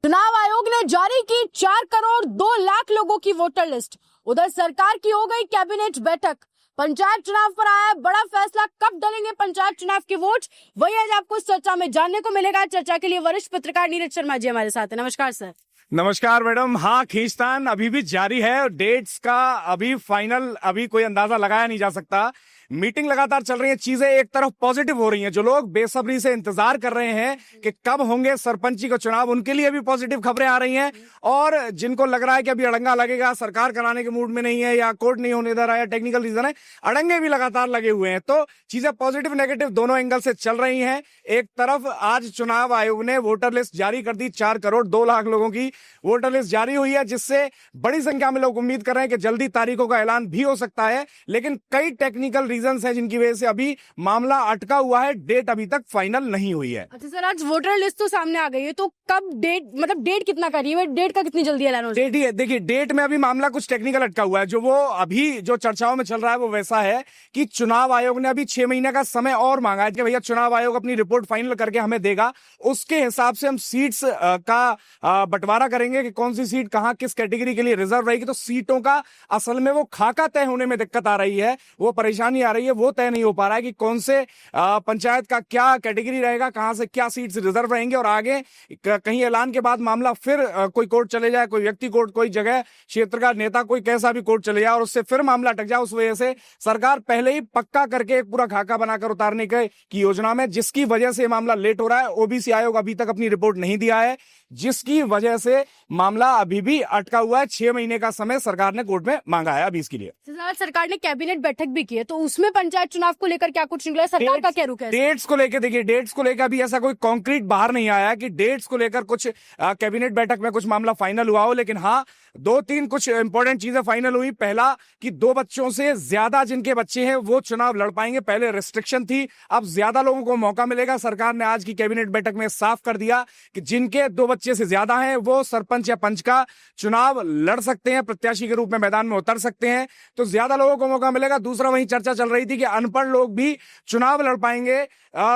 चुनाव आयोग ने जारी की 4 करोड़ 2 लाख लोगों की वोटर लिस्ट। उधर सरकार की हो गई कैबिनेट बैठक। पंचायत चुनाव पर आया बड़ा फैसला, कब डलेंगे पंचायत चुनाव के वोट, वही आज आपको इस चर्चा में जानने को मिलेगा। चर्चा के लिए वरिष्ठ पत्रकार नीरज शर्मा जी हमारे साथ हैं। नमस्कार सर। नमस्कार मैडम। हाँ, खींचतान अभी भी जारी है और डेट्स का अभी कोई अंदाजा लगाया नहीं जा सकता। मीटिंग लगातार चल रही है, चीजें एक तरफ पॉजिटिव हो रही हैं। जो लोग बेसब्री से इंतजार कर रहे हैं कि कब होंगे सरपंची का चुनाव, उनके लिए भी पॉजिटिव खबरें आ रही हैं। और जिनको लग रहा है कि अभी अड़ंगा लगेगा, सरकार कराने के मूड में नहीं है या कोर्ट नहीं होने दे रहा है, टेक्निकल रीजन है, अड़ंगे भी लगातार लगे हुए हैं। तो चीजें पॉजिटिव नेगेटिव दोनों एंगल से चल रही हैं। एक तरफ आज चुनाव आयोग ने वोटर लिस्ट जारी कर दी, 4 करोड़ 2 लाख लोगों की वोटर लिस्ट जारी हुई है, जिससे बड़ी संख्या में लोग उम्मीद कर रहे हैं कि जल्दी तारीखों का ऐलान भी हो सकता है। लेकिन कई टेक्निकल रीजंस हैं जिनकी वजह से अभी मामला अटका हुआ है, डेट अभी तक फाइनल नहीं हुई है। अच्छा सर, आज वोटर लिस्ट तो सामने आ गई है, तो कब डेट, मतलब डेट कितना का रही है, डेट का कितनी जल्दी ऐलान हो जाए? डेट ही है, देखिए डेट में अभी मामला कुछ टेक्निकल अटका हुआ है। जो वो अभी जो चर्चाओं में चल रहा है वो वैसा है कि चुनाव आयोग ने अभी 6 महीने का समय और मांगा है कि भैया चुनाव आयोग अपनी रिपोर्ट फाइनल करके हमें देगा, उसके हिसाब से हम सीट्स का बंटवारा करेंगे कि कौन सी सीट कहां किस कैटेगरी के लिए रिजर्व रहेगी। तो सीटों का असल में वो खाका तय होने में दिक्कत आ रही है, वो परेशानी आ रही है, वो तय नहीं हो पा रहा है कि कौन से पंचायत का क्या कैटेगरी रहेगा, कहां से क्या सीट्स रिजर्व रहेंगे। और आगे कहीं ऐलान के बाद मामला फिर कोई कोर्ट चले जाए, कोई व्यक्ति कोर्ट, कोई जगह क्षेत्र का नेता, कोई कैसा भी कोर्ट चले जाए और उससे फिर मामला अटक जाए। उस वजह से सरकार पहले ही पक्का करके एक पूरा खाका बनाकर उतारने की योजना में, जिसकी वजह से मामला लेट हो रहा है। ओबीसी आयोग अभी तक अपनी रिपोर्ट नहीं दिया है, जिसकी वजह से मामला अभी भी अटका हुआ है। 6 महीने का समय सरकार ने कोर्ट में मांगा है अभी इसके लिए। सरकार ने कैबिनेट बैठक भी की है, तो उसमें पंचायत चुनाव को लेकर क्या कुछ निकला है? सरकार का क्या रुख है? डेट्स को लेकर देखिए, डेट्स को लेकर अभी ऐसा कोई कॉन्क्रीट बाहर नहीं आया कि डेट्स को लेकर कुछ कैबिनेट बैठक में कुछ मामला फाइनल हुआ हो। लेकिन हाँ, 2-3 कुछ इंपॉर्टेंट चीजें फाइनल हुई। पहला कि 2 बच्चों से ज्यादा जिनके बच्चे हैं वो चुनाव लड़ पाएंगे। पहले रिस्ट्रिक्शन थी, अब ज्यादा लोगों को मौका मिलेगा। सरकार ने आज की कैबिनेट बैठक में साफ कर दिया कि जिनके 2 बच्चे से ज्यादा हैं वो सरपंच या पंच का चुनाव लड़ सकते हैं, प्रत्याशी के रूप में मैदान में उतर सकते हैं, तो ज्यादा लोगों को मौका मिलेगा। दूसरा, वहीं चर्चा चल रही थी कि अनपढ़ लोग भी चुनाव लड़ पाएंगे।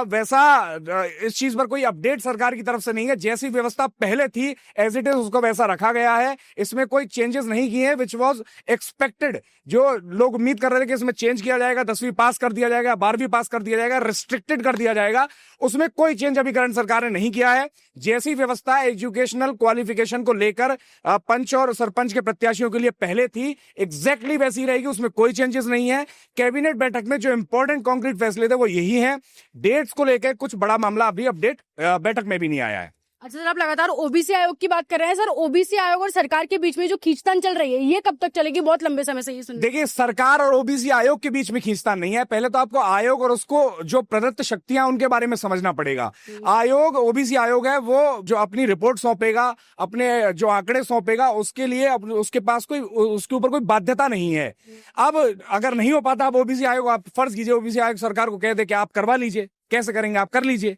वैसा इस चीज पर कोई अपडेट सरकार की तरफ से नहीं है। जैसी व्यवस्था पहले थी एज इट इज उसको वैसा रखा गया है, इसमें कोई चेंजेस नहीं किए हैं, विच वॉज एक्सपेक्टेड। जो लोग उम्मीद कर रहे थे कि इसमें चेंज किया जाएगा, 10वीं पास कर दिया जाएगा, 12वीं पास कर दिया जाएगा, रिस्ट्रिक्टेड कर दिया जाएगा, उसमें कोई चेंज अभी करंट सरकार ने नहीं किया है। जैसी व्यवस्था एजुकेशनल क्वालिफिकेशन को लेकर पंच और सरपंच के प्रत्याशियों के लिए पहले थी, एग्जैक्टली वैसी रहेगी, उसमें कोई चेंजेस नहीं है। कैबिनेट बैठक में जो इंपॉर्टेंट कॉन्क्रीट फैसले थे वो यही है। डेट्स को लेकर कुछ बड़ा मामला अभी अपडेट बैठक में भी नहीं आया है। अच्छा सर, आप लगातार ओबीसी आयोग की बात कर रहे हैं। सर, ओबीसी आयोग और सरकार के बीच में जो खींचतान चल रही है, ये कब तक चलेगी? बहुत लंबे समय से ये सुन। देखिए, सरकार और ओबीसी आयोग के बीच में खींचतान नहीं है। पहले तो आपको आयोग और उसको जो प्रदत्त शक्तियां उनके बारे में समझना पड़ेगा। आयोग, ओबीसी आयोग है, वो जो अपनी रिपोर्ट सौंपेगा, अपने जो आंकड़े सौंपेगा, उसके लिए उसके पास कोई, उसके ऊपर कोई बाध्यता नहीं है। अब अगर नहीं हो पाता, अब ओबीसी आयोग, आप फर्ज कीजिए ओबीसी आयोग सरकार को कह दे कि आप करवा लीजिए, कैसे करेंगे आप, कर लीजिए,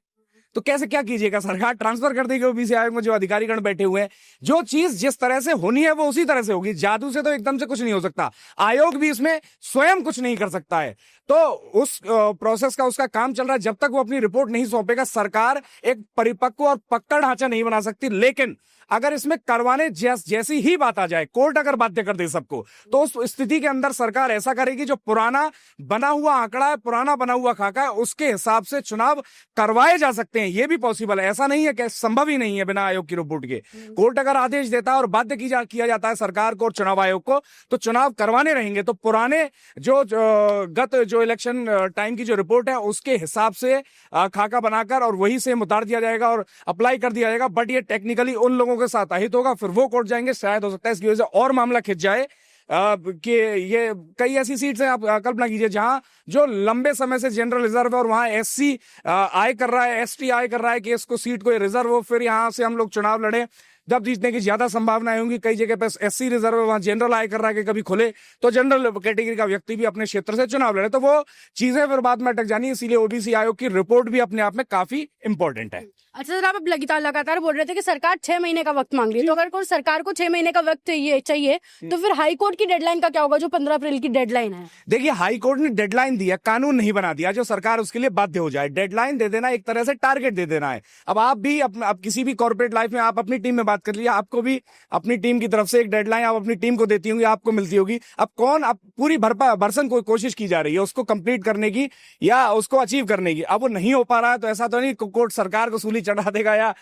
तो कैसे क्या कीजिएगा? सरकार ट्रांसफर कर देगी ओबीसी आयोग में जो अधिकारीगण बैठे हुए हैं। जो चीज जिस तरह से होनी है वो उसी तरह से होगी। जादू से तो एकदम से कुछ नहीं हो सकता। आयोग भी इसमें स्वयं कुछ नहीं कर सकता है। तो उस प्रोसेस का उसका काम चल रहा है। जब तक वो अपनी रिपोर्ट नहीं सौंपेगा, सरकार एक परिपक्व और पक्का ढांचा नहीं बना सकती। लेकिन अगर इसमें करवाने जैसी ही बात आ जाए, कोर्ट अगर बाध्य कर दे सबको, तो उस स्थिति के अंदर सरकार ऐसा करेगी, जो पुराना बना हुआ आंकड़ा है, पुराना बना हुआ खाका है, उसके हिसाब से चुनाव करवाए जा सकते हैं। ये भी पॉसिबल है, ऐसा नहीं है कि संभव ही नहीं है बिना आयोग की रिपोर्ट के। कोर्ट अगर आदेश देता है और बाध्य किया जाता है सरकार को और चुनाव आयोग को, तो चुनाव करवाने रहेंगे। तो पुराने जो इलेक्शन टाइम की जो रिपोर्ट है उसके हिसाब से खाका बनाकर और वही से उतार दिया जाएगा और अप्लाई कर दिया जाएगा। बट ये टेक्निकली उन लोगों के साथ अहित होगा, फिर वो कोर्ट जाएंगे। शायद हो सकता है इसकी वजह से और मामला खिंच जाए कि ये कई ऐसी सीट्स हैं, आप कल्पना कीजिए, जहां जो लंबे समय से जनरल रिजर्व है और वहां एससी आय कर रहा है, एसटी आय कर रहा है कि इसको सीट को रिजर्व हो, फिर यहां से हम लोग चुनाव लड़े, जब जीतने की ज्यादा संभावनाएं होंगी। कई जगह पे एससी रिजर्व है, वहां जनरल आय कर रहा है कि कभी खुले तो जनरल कैटेगरी का व्यक्ति भी अपने क्षेत्र से चुनाव लड़े, तो वो चीजें फिर बाद में अटक जानी। इसीलिए ओबीसी आयोग की रिपोर्ट भी अपने आप में काफी इंपॉर्टेंट है। अच्छा सर, आप अब लगातार बोल रहे थे कि सरकार 6 महीने का वक्त मांग रही है, तो अगर कोई सरकार को 6 महीने का वक्त चाहिए तो फिर हाई कोर्ट की डेडलाइन का क्या होगा, जो 15 अप्रैल की डेडलाइन है? देखिए, हाई कोर्ट ने डेडलाइन दिया, कानून नहीं बना दिया जो सरकार उसके लिए बाध्य हो जाए। डेडलाइन दे देना, एक तरह से टारगेट दे देना है। अब आप भी अब किसी भी कॉर्पोरेट लाइफ में आप अपनी टीम में बात कर लीजिए, आपको भी अपनी टीम की तरफ से एक डेडलाइन आप अपनी टीम को देती होंगी, आपको मिलती होगी। अब पूरी भरसन कोई कोशिश की जा रही है उसको कंप्लीट करने की या उसको अचीव करने की। अब वो नहीं हो पा रहा है तो ऐसा तो नहीं कोर्ट सरकार को सूली चढ़ा देगा या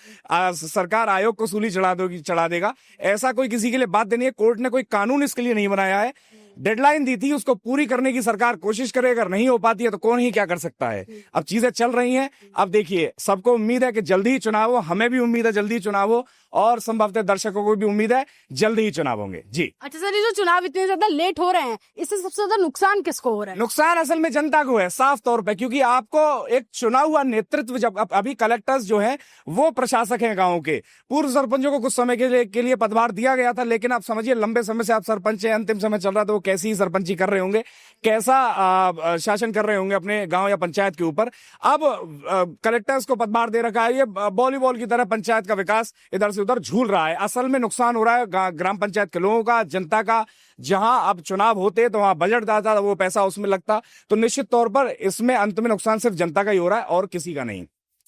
सरकार आयोग को सूली चढ़ा देगा। ऐसा कोई किसी के लिए बात नहीं है। कोर्ट ने कोई कानून इसके लिए नहीं बनाया है। डेडलाइन दी थी, उसको पूरी करने की सरकार कोशिश करे। अगर नहीं हो पाती है तो कौन ही क्या कर सकता है। अब चीजें चल रही हैं। अब देखिए, सबको उम्मीद है कि जल्दी ही चुनाव हो, हमें भी उम्मीद है जल्दी ही चुनाव हो, और संभवतः दर्शकों को भी उम्मीद है जल्दी ही चुनाव होंगे। जी। अच्छा सर, ये जो चुनाव इतने ज्यादा लेट हो रहे हैं, इससे सबसे ज्यादा नुकसान किसको हो रहा है? नुकसान असल में जनता को है, साफ तौर पे, क्योंकि आपको एक चुना हुआ नेतृत्व, जब अभी कलेक्टर्स जो हैं वो प्रशासक हैं गांव के। पूर्व सरपंचों को कुछ समय के लिए पदभार दिया गया था, लेकिन आप समझिए लंबे समय से आप सरपंच हैं, अंतिम समय चल रहा था, वो कैसी ही सरपंची कर रहे होंगे, कैसा शासन कर रहे होंगे अपने गांव या पंचायत के ऊपर। अब कलेक्टर्स को पदभार दे रखा है, ये वॉलीबॉल की तरह पंचायत का विकास इधर से उधर झूल रहा है। असल में नुकसान हो रहा है ग्राम पंचायत के लोगों का, जनता का। जहां अब चुनाव होते तो वहां बजट आता, वो पैसा उसमें लगता, तो निश्चित तौर पर इसमें अंत में नुकसान सिर्फ जनता का ही हो रहा है और किसी का नहीं।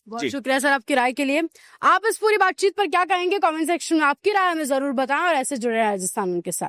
बहुत शुक्रिया सर आपकी राय के लिए। आप इस पूरी बातचीत पर क्या कहेंगे, कमेंट सेक्शन में आपकी राय हमें जरूर बताएं और ऐसे जुड़े रहे राजस्थान के साथ।